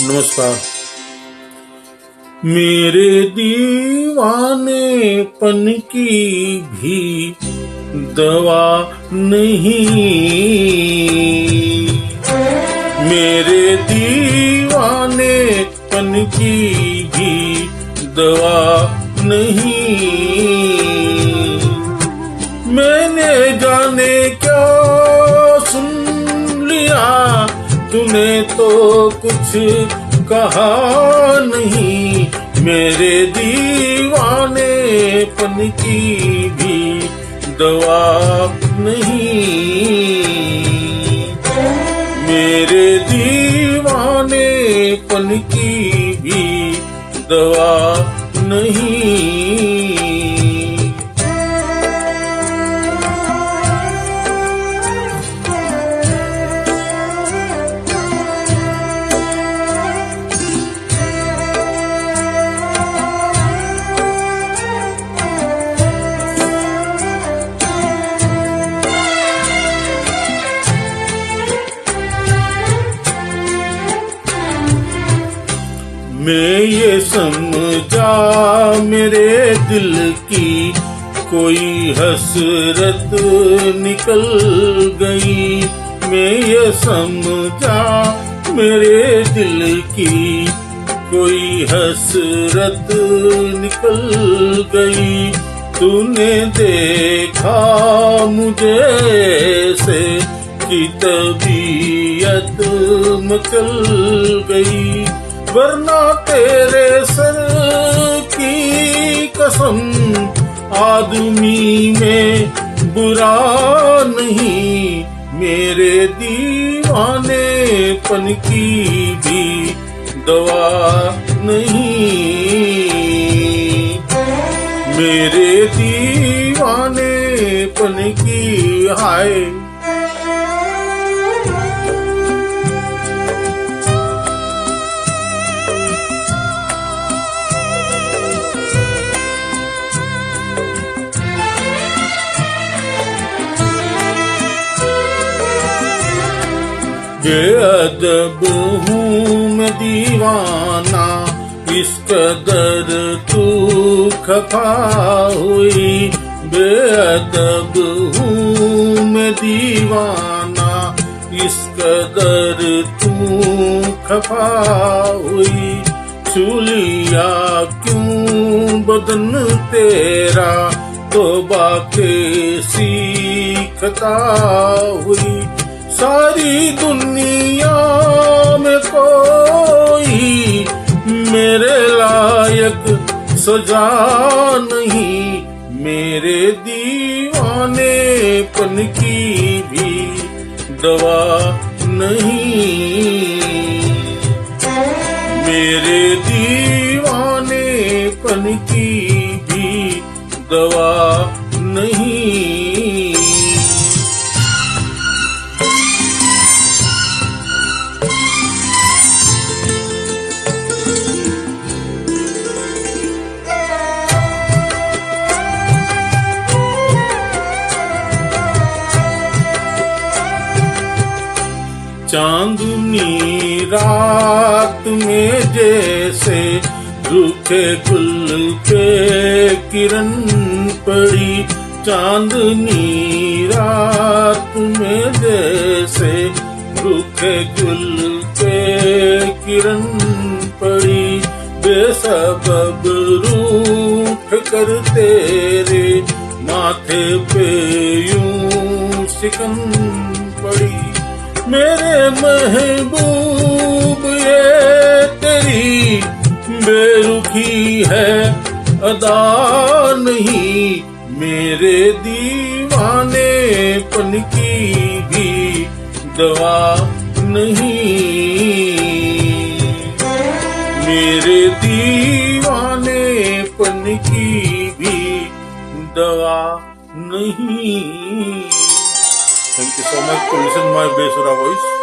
नमस्कार। मेरे दीवानेपन की भी दवा नहीं, मेरे दीवानेपन की भी दवा नहीं। मैंने जाने क्या सुन लिया, तूने तो कुछ कहा नहीं। मेरे दीवानेपन की भी दवा नहीं, मेरे दीवानेपन की भी दवा नहीं। मैं ये समझा मेरे दिल की कोई हसरत निकल गई। मैं ये समझा मेरे दिल की कोई हसरत निकल गई। तूने देखा मुझे से कि तबीयत मचल गई, वरना तेरे सर की कसम आदमी में बुरा नहीं। मेरे दीवानेपन की भी दवा नहीं, मेरे दीवानेपन की हाय। बेअदब हूँ मैं दीवाना, इस कदर तू खफा हुई। बेअदब हूँ मैं दीवाना, इस कदर तू खफा हुई। छू लिया क्यों बदन तेरा, तौबा कैसी खता हुई। सारी दुनिया में कोई मेरे लायक सजा नहीं। मेरे दीवानेपन की भी दवा नहीं, मेरे दीवानेपन की भी दवा नहीं। चांदनी रात में जैसे रूखे गुल पे किरण पड़ी। चांदनी रात में जैसे रूखे गुल पे किरण पड़ी। बेसबब रूठ कर तेरे माथे पे यूं सिकन पड़ी। मेरे महबूब ये तेरी बेरुखी है अदा नहीं। मेरे दीवानेपन की भी दवा नहीं, मेरे दीवानेपन की भी दवा नहीं। Thank you so much to listen my Besura voice.